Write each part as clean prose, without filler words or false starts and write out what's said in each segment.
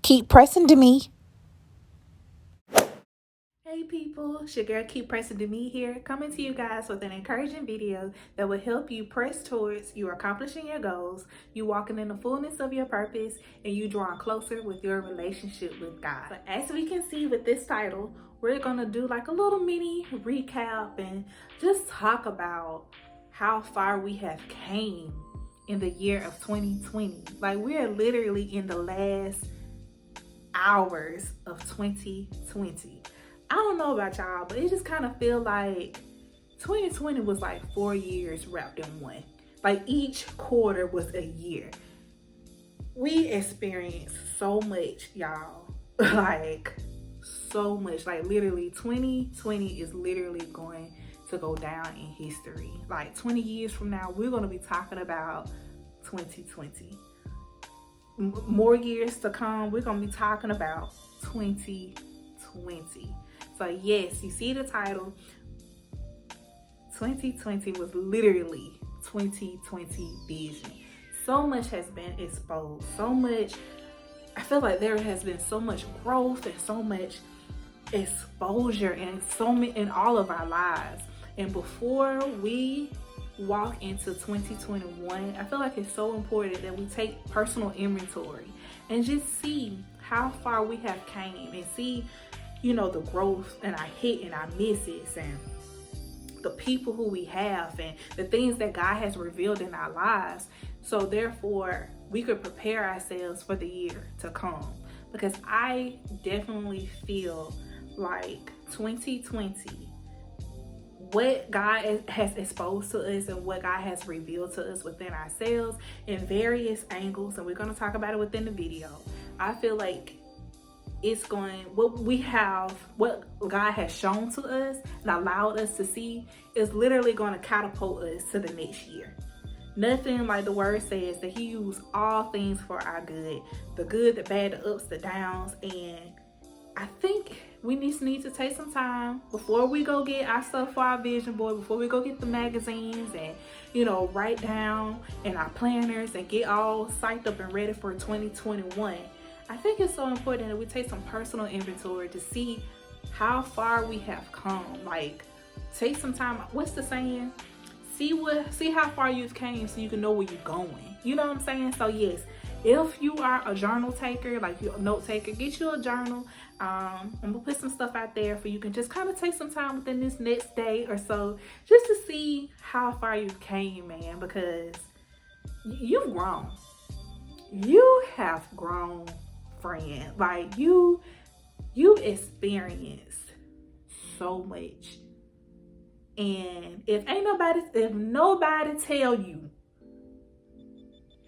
Keep pressing to me. Hey people, it's your girl Keep Pressing to Me here, coming to you guys with an encouraging video that will help you press towards you accomplishing your goals, you walking in the fullness of your purpose, and you drawing closer with your relationship with God. But as we can see with this title, we're gonna do like a little mini recap and just talk about how far we have came in the year of 2020. Like, we are literally in the last hours of 2020. I don't know about y'all, but it just kind of feel like 2020 was like 4 years wrapped in one. Like, each quarter was a year. We experienced so much, y'all. Like, so much. Like, literally 2020 is literally going to go down in history. Like, 20 years from now, we're going to be talking about 2020. More years to come, we're going to be talking about 2020. So yes, you see the title, 2020 was literally 2020 vision. So much has been exposed, so much, I feel like there has been so much growth and so much exposure in all of our lives. And before we walk into 2021, I feel like it's so important that we take personal inventory and just see how far we have came and see, you know, the growth and our hit and our misses and the people who we have and the things that God has revealed in our lives. So therefore, we could prepare ourselves for the year to come. Because I definitely feel like 2020, what God has exposed to us and what God has revealed to us within ourselves in various angles, and we're going to talk about it within the video. I feel like it's going, what God has shown to us and allowed us to see is literally going to catapult us to the next year. Nothing, like the word says, that He used all things for our good, the good, the bad, the ups, the downs. And I think we just need to take some time before we go get our stuff for our vision board, before we go get the magazines and, you know, write down in our planners and get all psyched up and ready for 2021. I think it's so important that we take some personal inventory to see how far we have come. Like, take some time. What's the saying? See how far you've came so you can know where you're going. You know what I'm saying? So yes, if you are a journal taker, like you're a note taker, get you a journal. I'm gonna put some stuff out there for you can just kind of take some time within this next day or so just to see how far you came, man, because you've grown. You have grown, friend. Like, you've experienced so much. And if nobody tell you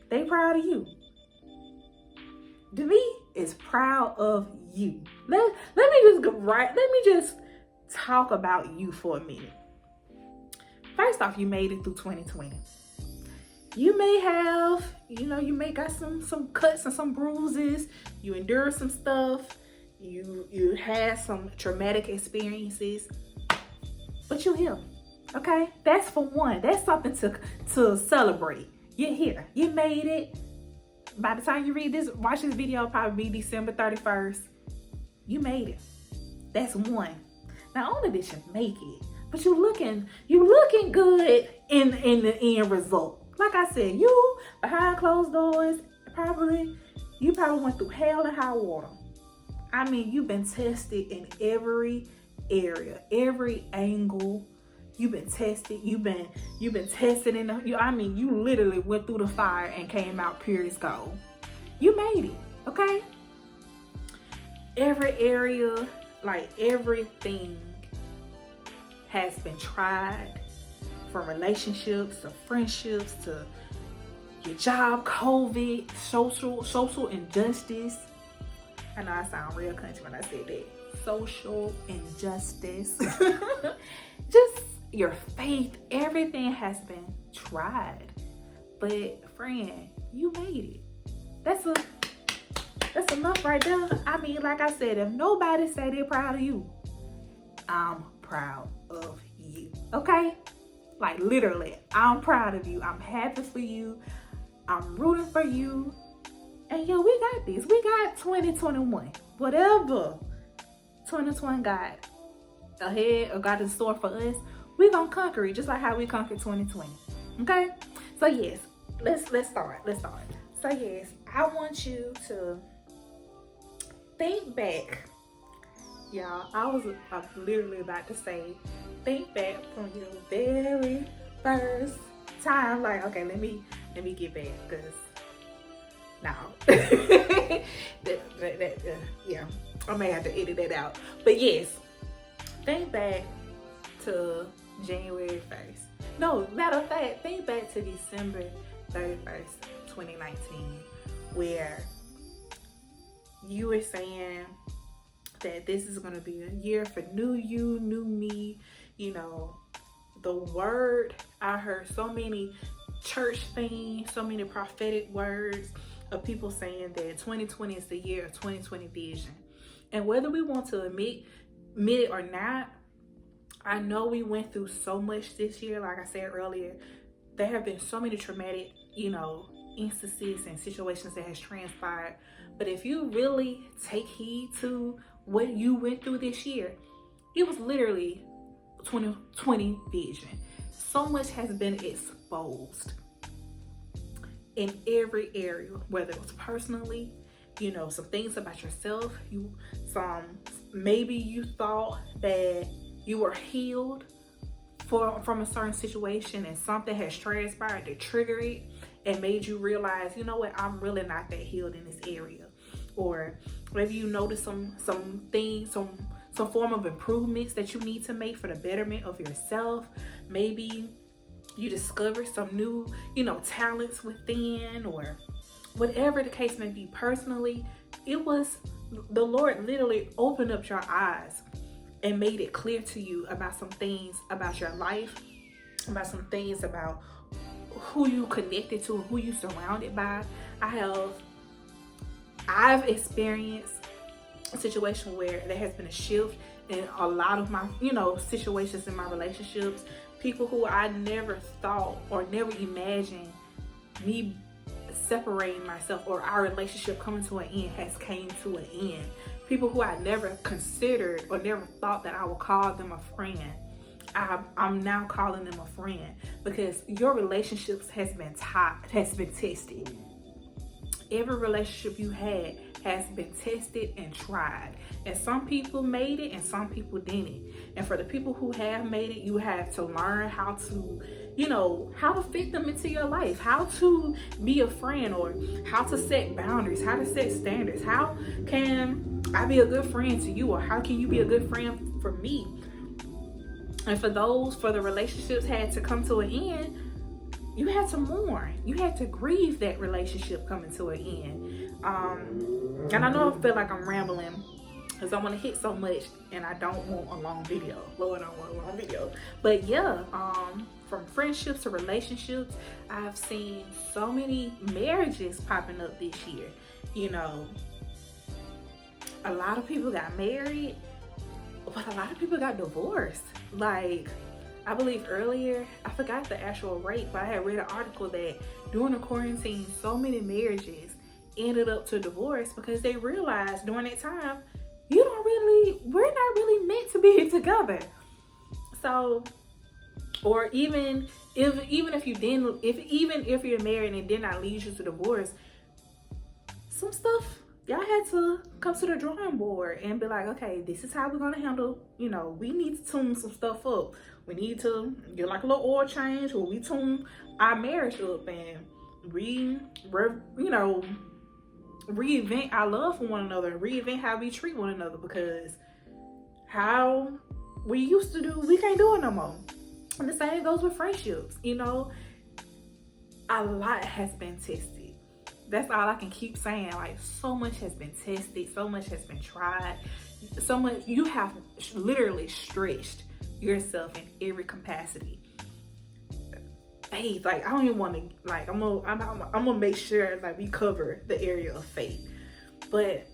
they proud of you, me is proud of you. Let me just talk about you for a minute. First off, you made it through 2020. You may have, you may got some cuts and some bruises. You endured some stuff. You had some traumatic experiences, but you're here. Okay, that's for one. That's something to celebrate. You're here. You made it. By the time you watch this video, it'll probably be December 31st. You made it. That's one. Not only did you make it, but you looking good in the end result. Like I said, you behind closed doors, you probably went through hell and high water. I mean, you've been tested in every area, every angle. You've been tested. You've been tested you literally went through the fire and came out pure as gold. You made it, okay? Every area, like everything has been tried, from relationships to friendships to your job, COVID, social injustice. I know I sound real country when I say that. Social injustice. Just your faith, everything has been tried. But friend, you made it. That's enough right there. I mean, like I said, if nobody say they're proud of you, I'm proud of you. Okay? Like, literally, I'm proud of you. I'm happy for you. I'm rooting for you. And And yeah, we got this. We got 2021. Whatever 2020 got ahead or got in store for us, we gonna conquer it just like how we conquered 2020. Okay? So yes, let's start. So yes, I want you to think back. Y'all, I'm literally about to say, think back from your very first time. Like, okay, let me get back, because no. Yeah, I may have to edit that out. But yes, think back to January 1st. No, matter of fact, think back to December 31st, 2019, where you were saying that this is going to be a year for new you, new me. You know, the word, I heard so many church things, so many prophetic words of people saying that 2020 is the year of 2020 vision. And whether we want to admit it or not, I know we went through so much this year. Like I said earlier, there have been so many traumatic, instances and situations that has transpired. But if you really take heed to what you went through this year, it was literally 2020 vision. So much has been exposed in every area, whether it was personally, some things about yourself, maybe you thought that you were healed from a certain situation, and something has transpired to trigger it and made you realize, you know what, I'm really not that healed in this area. Or maybe you noticed some things, some form of improvements that you need to make for the betterment of yourself. Maybe you discovered some new, talents within, or whatever the case may be. Personally, it was the Lord literally opened up your eyes and made it clear to you about some things about your life, about some things about who you connected to, who you surrounded by. I've experienced a situation where there has been a shift in a lot of my, situations in my relationships. People who I never thought or never imagined me separating myself or our relationship coming to an end has came to an end. People who I never considered or never thought that I would call them a friend, I'm now calling them a friend, because your relationships has been tested. Every relationship you had has been tested and tried. And some people made it and some people didn't. And for the people who have made it, you have to learn how to, how to fit them into your life, how to be a friend, or how to set boundaries, how to set standards. How can I be a good friend to you, or how can you be a good friend for me? And for the relationships had to come to an end, you had to mourn. You had to grieve that relationship coming to an end. And I know I feel like I'm rambling because I want to hit so much and I don't want a long video. Lord, I don't want a long video. But yeah, from friendships to relationships, I've seen so many marriages popping up this year. A lot of people got married, but a lot of people got divorced. Like, I believe earlier, I forgot the actual rate, but I had read an article that during the quarantine, so many marriages ended up to divorce because they realized during that time, we're not really meant to be together. So, or even if you're married and it did not lead you to divorce, some stuff, y'all had to come to the drawing board and be like, okay, this is how we're going to handle, we need to tune some stuff up. We need to get like a little oil change, or we tune our marriage up and reinvent our love for one another, reinvent how we treat one another, because how we used to do, we can't do it no more. And the same goes with friendships. A lot has been tested. That's all I can keep saying. Like, so much has been tested, so much has been tried, so much you have literally stretched yourself in every capacity. Faith, like, I don't even want to, like, I'm gonna make sure like we cover the area of faith. But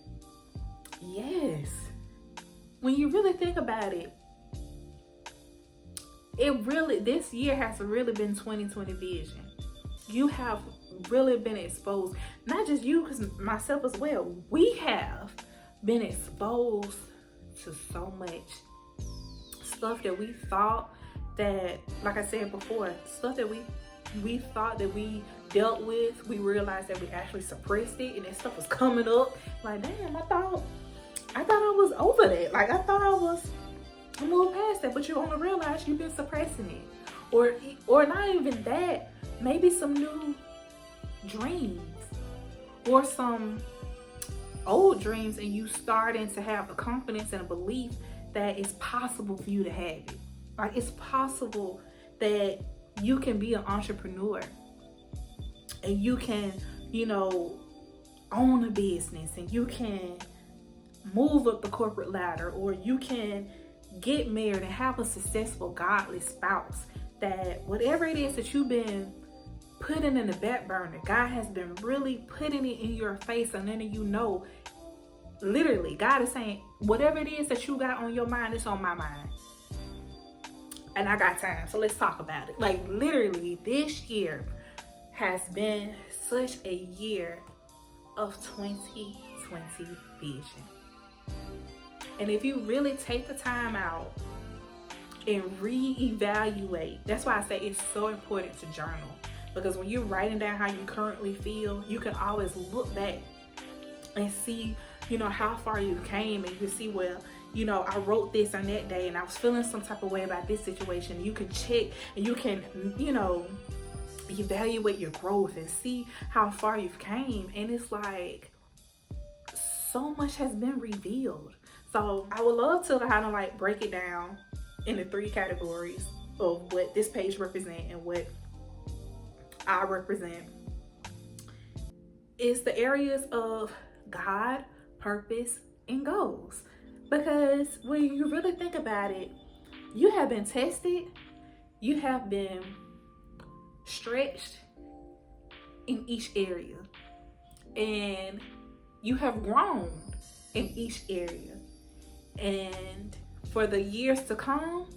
yes, when you really think about it, this year has really been 2020 vision. You have really been exposed. Not just you, because myself as well. We have been exposed to so much stuff that we thought that, like I said before, stuff that we thought that we dealt with, we realized that we actually suppressed it, and that stuff was coming up. Like, damn, I thought I was over that. Like, I thought I was moved past that, but you only realize you've been suppressing it. Or not even that, maybe some new dreams or some old dreams, and you starting to have a confidence and a belief that it's possible for you to have it. Like, it's possible that you can be an entrepreneur and you can, own a business, and you can move up the corporate ladder, or you can get married and have a successful, godly spouse. That whatever it is that you've been putting in the back burner, God has been really putting it in your face, and letting you know, literally, God is saying, whatever it is that you got on your mind, it's on my mind. And I got time, so let's talk about it. Like, literally, this year has been such a year of 2020 vision. And if you really take the time out and reevaluate, that's why I say it's so important to journal. Because when you're writing down how you currently feel, you can always look back and see, how far you came, and you see, well, I wrote this on that day and I was feeling some type of way about this situation. You can check and you can, evaluate your growth and see how far you've came. And it's like, so much has been revealed. So I would love to kind of like break it down into 3 categories of what this page represents and what I represent. It's the areas of God, purpose, and goals. Because when you really think about it, you have been tested, you have been stretched in each area, and you have grown in each area. And for the years to come,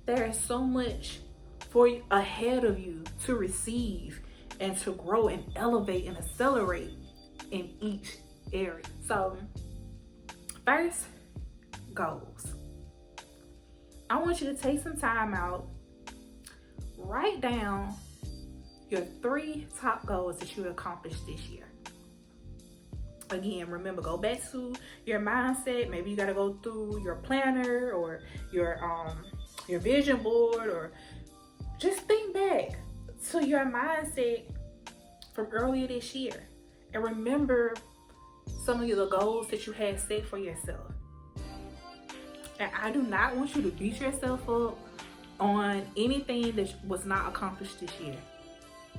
there is so much ahead of you to receive and to grow and elevate and accelerate in each area. So first, goals. I want you to take some time out, write down your 3 top goals that you accomplished this year. Again, remember, go back to your mindset. Maybe you got to go through your planner or your vision board, or just think back to your mindset from earlier this year and remember some of the goals that you had set for yourself. And I do not want you to beat yourself up on anything that was not accomplished this year.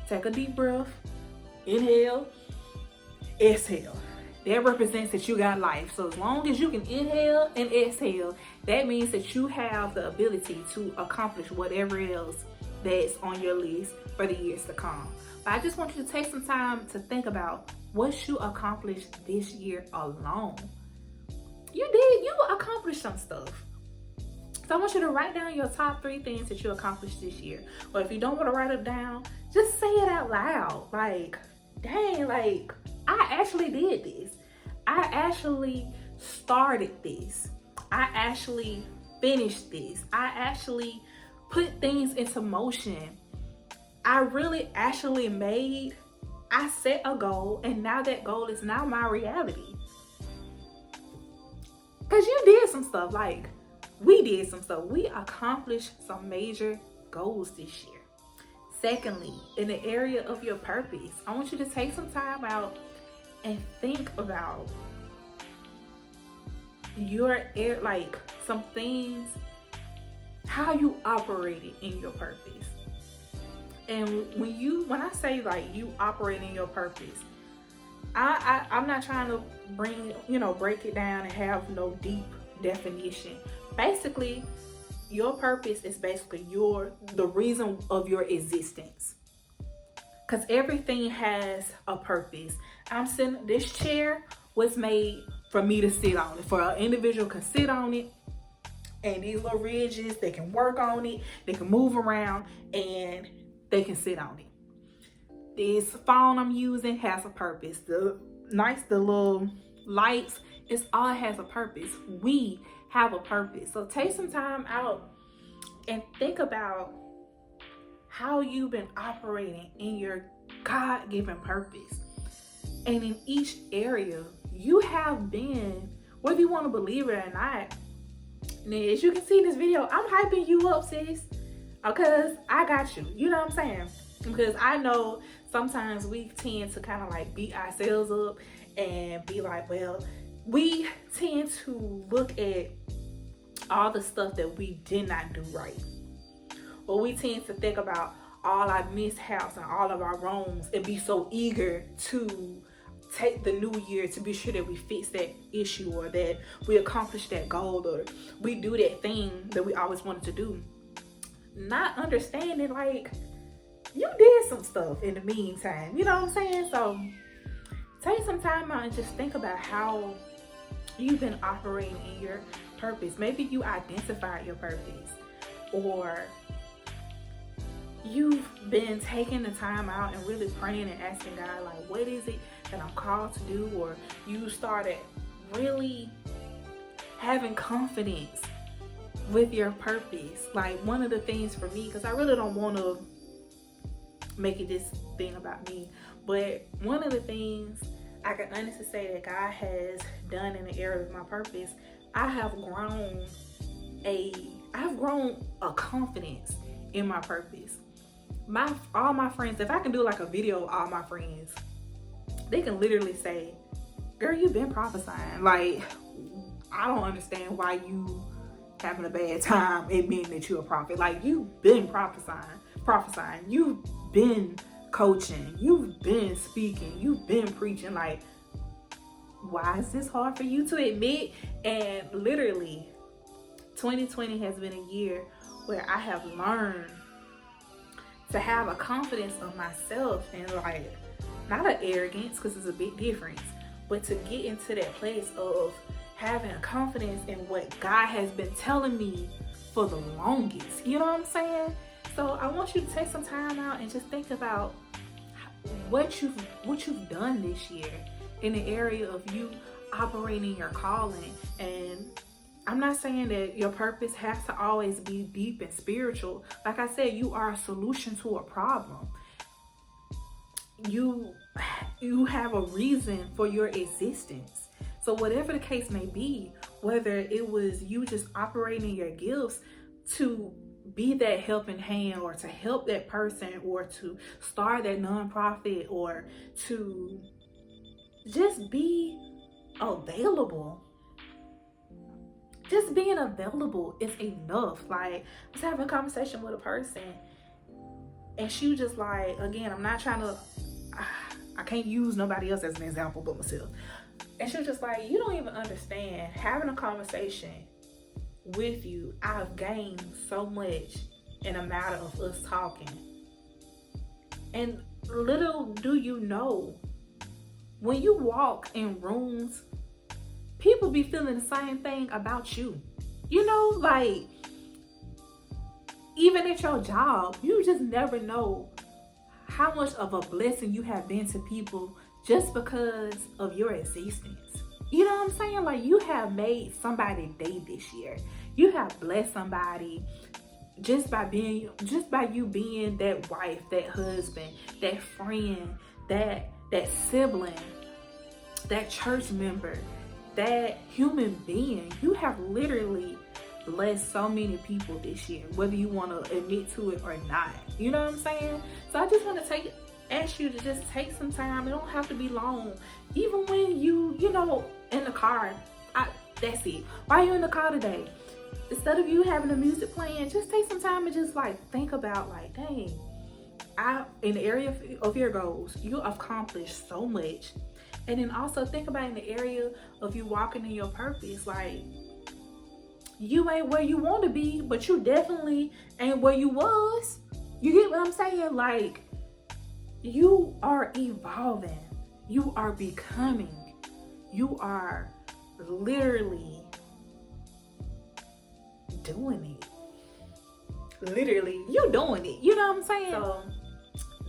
Take a deep breath, inhale, exhale. That represents that you got life. So as long as you can inhale and exhale, that means that you have the ability to accomplish whatever else that's on your list for the years to come. But I just want you to take some time to think about what you accomplished this year alone. You accomplished some stuff. So I want you to write down your top 3 things that you accomplished this year. Or if you don't want to write it down, just say it out loud. Like, dang, like, I actually did this. I actually started this. I actually finished this. I actually put things into motion. I really actually I set a goal, and now that goal is now my reality. Because you did some stuff, like we did some stuff. We accomplished some major goals this year. Secondly, in the area of your purpose, I want you to take some time out and think about some things, how you operated in your purpose. And when I say like you operate in your purpose, I'm not trying to break it down and have no deep definition. Basically, your purpose is basically the reason of your existence. Because everything has a purpose. This chair was made for me to sit on it. For an individual can sit on it. And these little ridges, they can work on it. They can move around and they can sit on it. this phone I'm using has a purpose. The little lights, it's all has a purpose. We have a purpose. So take some time out and think about how you've been operating in your God-given purpose. And in each area, you have been, whether you want to believe it or not. Now, as you can see in this video, I'm hyping you up, sis, because I got you. You know what I'm saying? Because I know sometimes we tend to kind of like beat ourselves up and be like, well, we tend to look at all the stuff that we did not do right. Or we tend to think about all our mishaps and all of our wrongs and be so eager to take the new year to be sure that we fix that issue or that we accomplish that goal or we do that thing that we always wanted to do. Not understanding, like, you did some stuff in the meantime. You know what I'm saying? So take some time out and just think about how you've been operating in your purpose. Maybe you identified your purpose, or you've been taking the time out and really praying and asking God, like, what is it that I'm called to do? Or you started really having confidence with your purpose. Like, one of the things for me, because I really don't want to make it this thing about me, but one of the things I can honestly say that God has done in the area of my purpose, I have grown a confidence in my purpose. All my friends, if I can do like a video of all my friends, they can literally say, girl, you've been prophesying. Like, I don't understand why you having a bad time admitting that you're a prophet. Like, you've been prophesying, you've been coaching, you've been speaking, you've been preaching. Like, why is this hard for you to admit? And literally 2020 has been a year where I have learned to have a confidence of myself, and like, not an arrogance, because it's a big difference, but to get into that place of having a confidence in what God has been telling me for the longest. You know what I'm saying? So I want you to take some time out and just think about what you've done this year in the area of you operating your calling. And I'm not saying that your purpose has to always be deep and spiritual. Like I said, you are a solution to a problem. You have a reason for your existence. So whatever the case may be, whether it was you just operating your gifts to be that helping hand, or to help that person, or to start that nonprofit, or to just be available. Just being available is enough. Like, I was having a conversation with a person, and she was just like, again, I'm not trying to, I can't use nobody else as an example but myself. And she was just like, you don't even understand. Having a conversation with you, I've gained so much in a matter of us talking. And little do you know, when you walk in rooms, people be feeling the same thing about you. You know, like, even at your job, you just never know how much of a blessing you have been to people just because of your existence. You know what I'm saying? Like, you have made somebody's day this year. You have blessed somebody just by you being that wife, that husband, that friend, that sibling, that church member, that human being. You have literally blessed so many people this year, whether you want to admit to it or not. You know what I'm saying? So I just want to ask you to just take some time. It don't have to be long. Even when you know, in the car, that's it. While you're in the car today, instead of you having the music playing, just take some time and just like think about, like, dang, in the area of your goals, you accomplished so much. And then also think about in the area of you walking in your purpose, like, you ain't where you want to be, but you definitely ain't where you was. You get what I'm saying? Like, you are evolving. You are becoming. You are literally doing it. Literally, you doing it. You know what I'm saying? So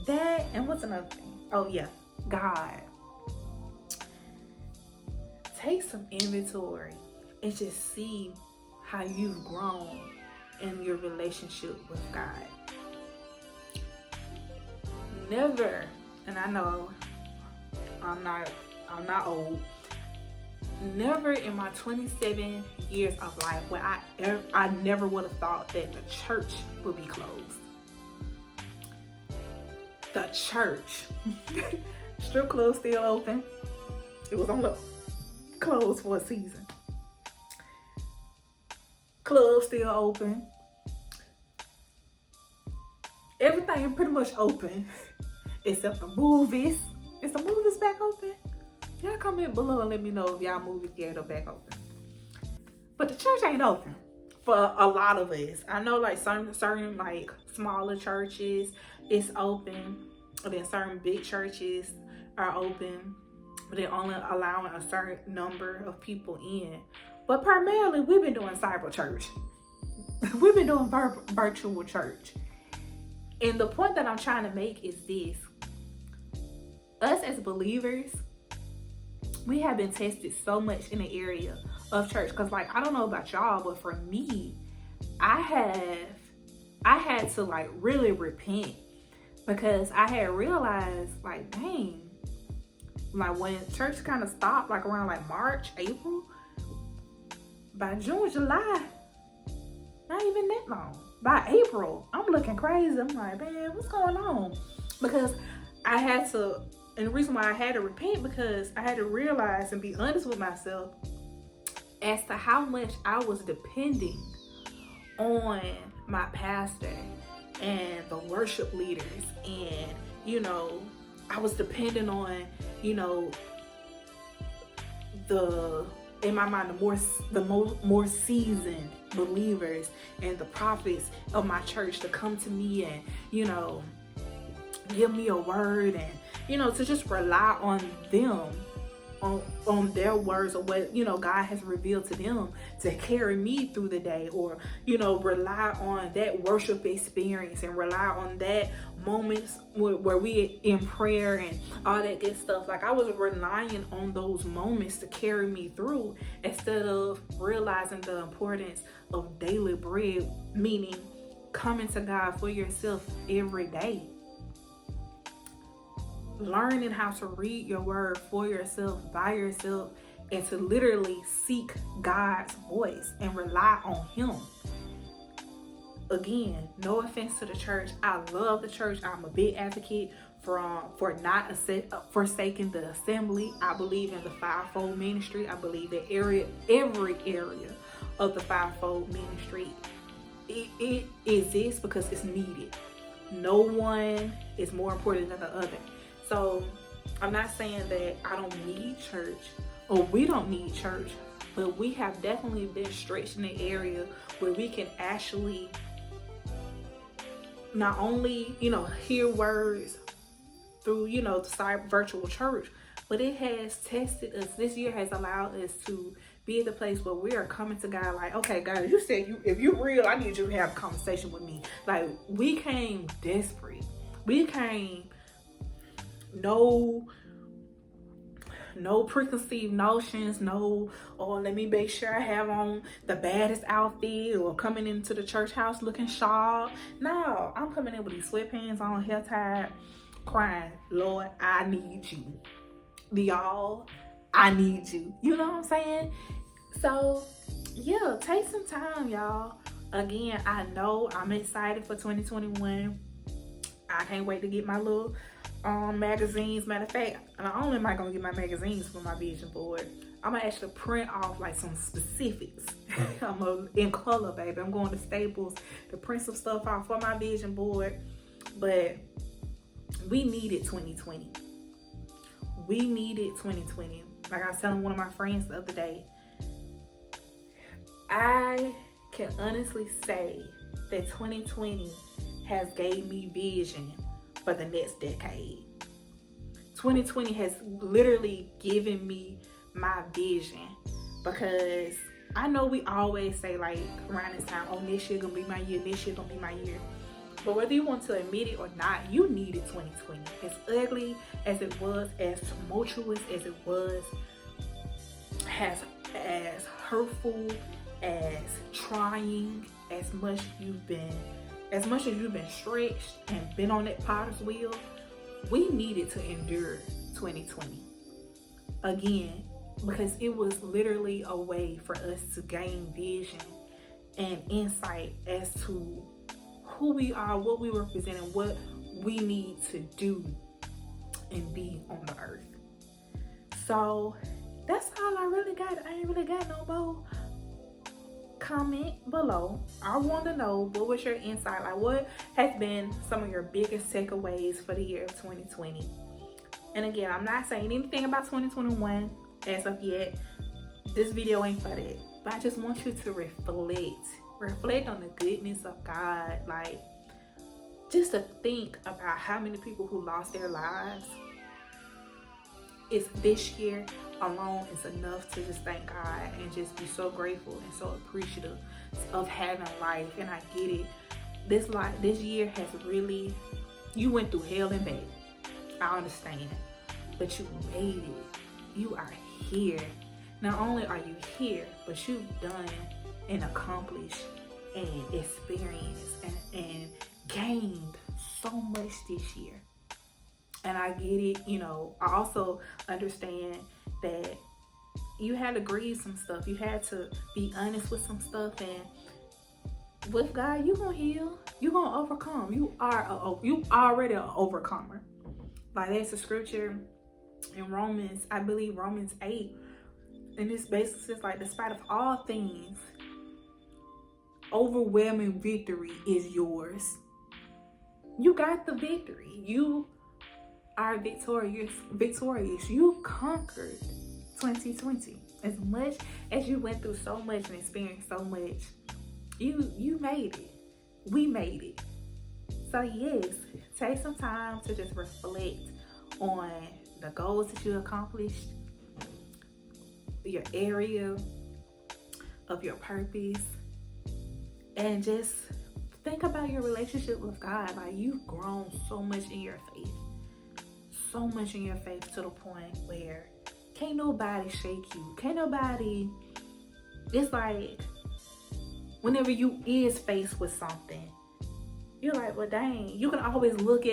that, and what's another thing? Oh yeah, God. Take some inventory and just see how you've grown in your relationship with God. Never, and I know I'm not old. Never in my 27 years of life where I never would have thought that the church would be closed. The church. Strip club still open. It was only closed for a season. Club still open. Everything pretty much open except the movies. Is the movies back open? Y'all comment below and let me know if y'all movie theater back open. But the church ain't open for a lot of us. I know like certain like smaller churches it's open, and then certain big churches are open, but they're only allowing a certain number of people in. But primarily we've been doing cyber church. We've been doing virtual church. And the point that I'm trying to make is this. Us as believers, we have been tested so much in the area of church. Because like, I don't know about y'all, but for me, I had to like really repent. Because I had realized like, dang, like when church kind of stopped like around like March, April, by June, July, not even that long. By April, I'm looking crazy. I'm like, man, what's going on? Because I had to, and the reason why I had to repent, because I had to realize and be honest with myself as to how much I was depending on my pastor and the worship leaders. And, you know, I was depending on, you know, in my mind, the more seasoned believers and the prophets of my church to come to me and, you know, give me a word, and, you know, to just rely on them, on their words, or what, you know, God has revealed to them to carry me through the day, or, you know, rely on that worship experience and rely on that moments where we in prayer and all that good stuff. Like I was relying on those moments to carry me through instead of realizing the importance of daily bread, meaning coming to God for yourself every day. Learning how to read your word for yourself, by yourself, and to literally seek God's voice and rely on Him. Again, no offense to the church. I love the church. I'm a big advocate for not forsaking the assembly. I believe in the fivefold ministry. I believe that every area of the fivefold ministry, it exists because it's needed. No one is more important than the other. So I'm not saying that I don't need church or we don't need church, but we have definitely been stretched in the area where we can actually not only, you know, hear words through, you know, the virtual church, but it has tested us. This year has allowed us to be at the place where we are coming to God like, okay, God, you said if you're real, I need you to have a conversation with me. Like, we came desperate. We came no preconceived notions, let me make sure I have on the baddest outfit or coming into the church house looking sharp. No, I'm coming in with these sweatpants on, hair tied, crying, Lord, I need you. Y'all, I need you. You know what I'm saying? So yeah, take some time, y'all. Again, I know I'm excited for 2021. I can't wait to get my little magazines. Matter of fact, not only am I gonna get my magazines for my vision board, I'm gonna actually print off like some specifics. In color, baby. I'm going to Staples to print some stuff off for my vision board. But we needed 2020. We needed 2020. Like I was telling one of my friends the other day, I can honestly say that 2020 has gave me vision for the next decade. 2020 has literally given me my vision, because I know we always say like around this time, oh, this year gonna be my year, this year gonna be my year. But whether you want to admit it or not, you needed 2020. As ugly as it was, as tumultuous as it was, as hurtful, as trying, as much as you've been stretched and been on that potter's wheel, we needed to endure 2020 again, because it was literally a way for us to gain vision and insight as to who we are, what we represent, and what we need to do and be on the earth. So that's all I really got. I ain't really got no more. Comment below. I want to know, what was your insight? Like, what has been some of your biggest takeaways for the year of 2020? And again, I'm not saying anything about 2021 as of yet. This video ain't for that. But I just want you to reflect on the goodness of God. Like, just to think about how many people who lost their lives. It's this year alone is enough to just thank God and just be so grateful and so appreciative of having life. And I get it. This year has really, you went through hell and back. I understand. But you made it. You are here. Not only are you here, but you've done and accomplished and experienced and gained so much this year. And I get it, I also understand that you had to grieve some stuff. You had to be honest with some stuff, and with God, you're gonna heal. You're gonna overcome. You already an overcomer. Like, there's a scripture in Romans, I believe Romans 8, and this basically says, like, despite of all things, overwhelming victory is yours. You got the victory. You are victorious. You conquered 2020. As much as you went through so much and experienced so much, you made it. We made it. So yes, take some time to just reflect on the goals that you accomplished, your area of your purpose, and just think about your relationship with God. Like, you've grown so much in your faith. So much in your faith to the point where can't nobody shake you. Can't nobody, it's like whenever you is faced with something, you're like, well, dang, you can always look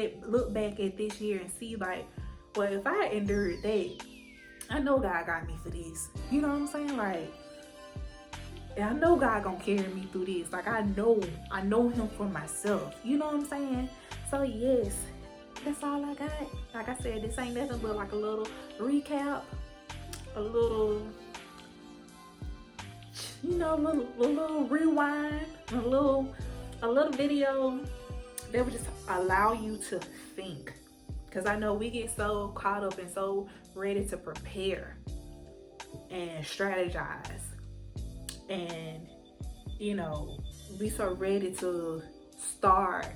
back at this year and see, like, well, if I endured that, I know God got me for this. You know what I'm saying? Like, I know God gonna carry me through this. Like, I know him for myself. You know what I'm saying? So yes, that's all I got. Like I said, this ain't nothing but like a little recap, a little, little rewind, a little video that would just allow you to think. Because I know we get so caught up and so ready to prepare and strategize, and be so ready to start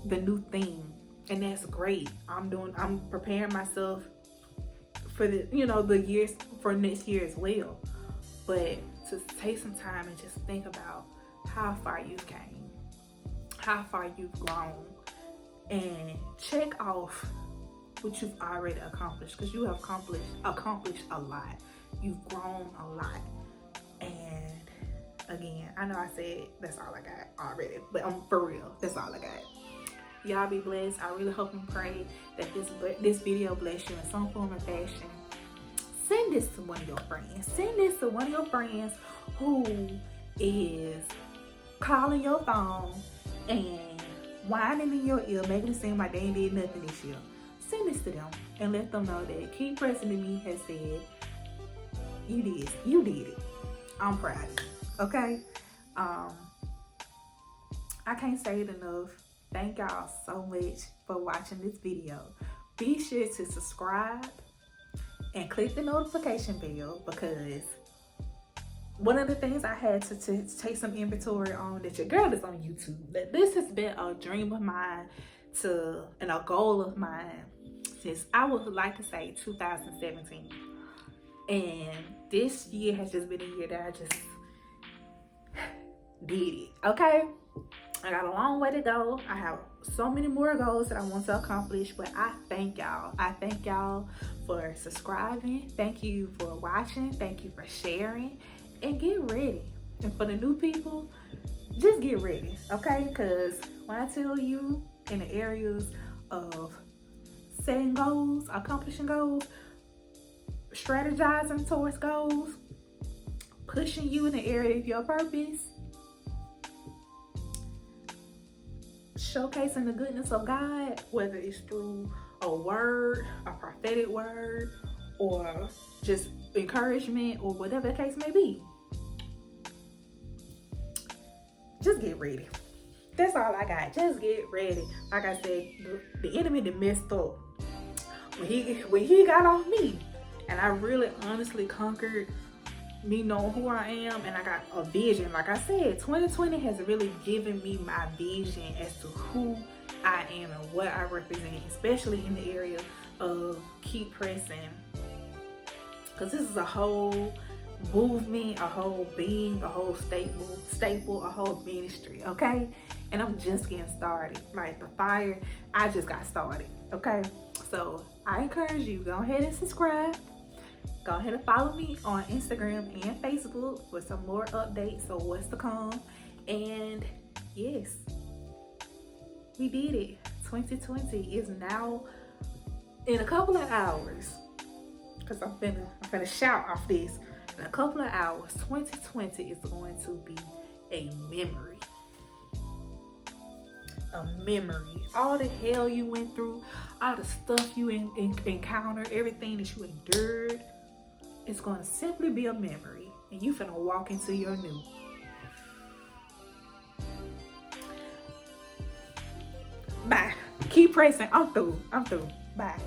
the new thing. And that's great. I'm preparing myself for the years for next year as well. But to take some time and just think about how far you've came, how far you've grown, and check off what you've already accomplished, because you have accomplished a lot. You've grown a lot. And again, I know I said that's all I got already, but for real, that's all I got. Y'all be blessed. I really hope and pray that this video bless you in some form or fashion. Send this to one of your friends. Send this to one of your friends who is calling your phone and whining in your ear, making it seem like they ain't did nothing this year. Send this to them and let them know that Keep Pressing to Me has said, you did it. I'm proud of you. Okay? I can't say it enough. Thank y'all so much for watching this video. Be sure to subscribe and click the notification bell, because one of the things I had to take some inventory on, that your girl is on YouTube. That this has been a dream of mine and a goal of mine since I would like to say 2017. And this year has just been a year that I just did it. Okay? I got a long way to go. I have so many more goals that I want to accomplish, but I thank y'all. I thank y'all for subscribing. Thank you for watching. Thank you for sharing. And get ready. And for the new people, just get ready, okay? Because when I tell you in the areas of setting goals, accomplishing goals, strategizing towards goals, pushing you in the area of your purpose, showcasing the goodness of God, whether it's through a word, a prophetic word, or just encouragement, or whatever the case may be. Just get ready. That's all I got. Just get ready. Like I said, the enemy that messed up when he got off me, and I really honestly conquered me knowing who I am, and I got a vision. Like I said, 2020 has really given me my vision as to who I am and what I represent, especially in the area of keep pressing, because this is a whole movement, a whole being, a whole staple, a whole ministry, okay? And I'm just getting started. Like the fire, I just got started, okay? So I encourage you, go ahead and subscribe. Go ahead and follow me on Instagram and Facebook for some more updates on what's to come. And yes, we did it. 2020 is now in a couple of hours, because I'm finna shout off this. In a couple of hours, 2020 is going to be a memory. A memory. All the hell you went through, all the stuff you encountered, everything that you endured, it's going to simply be a memory. And you finna walk into your new. Bye. Keep pressing. I'm through. Bye.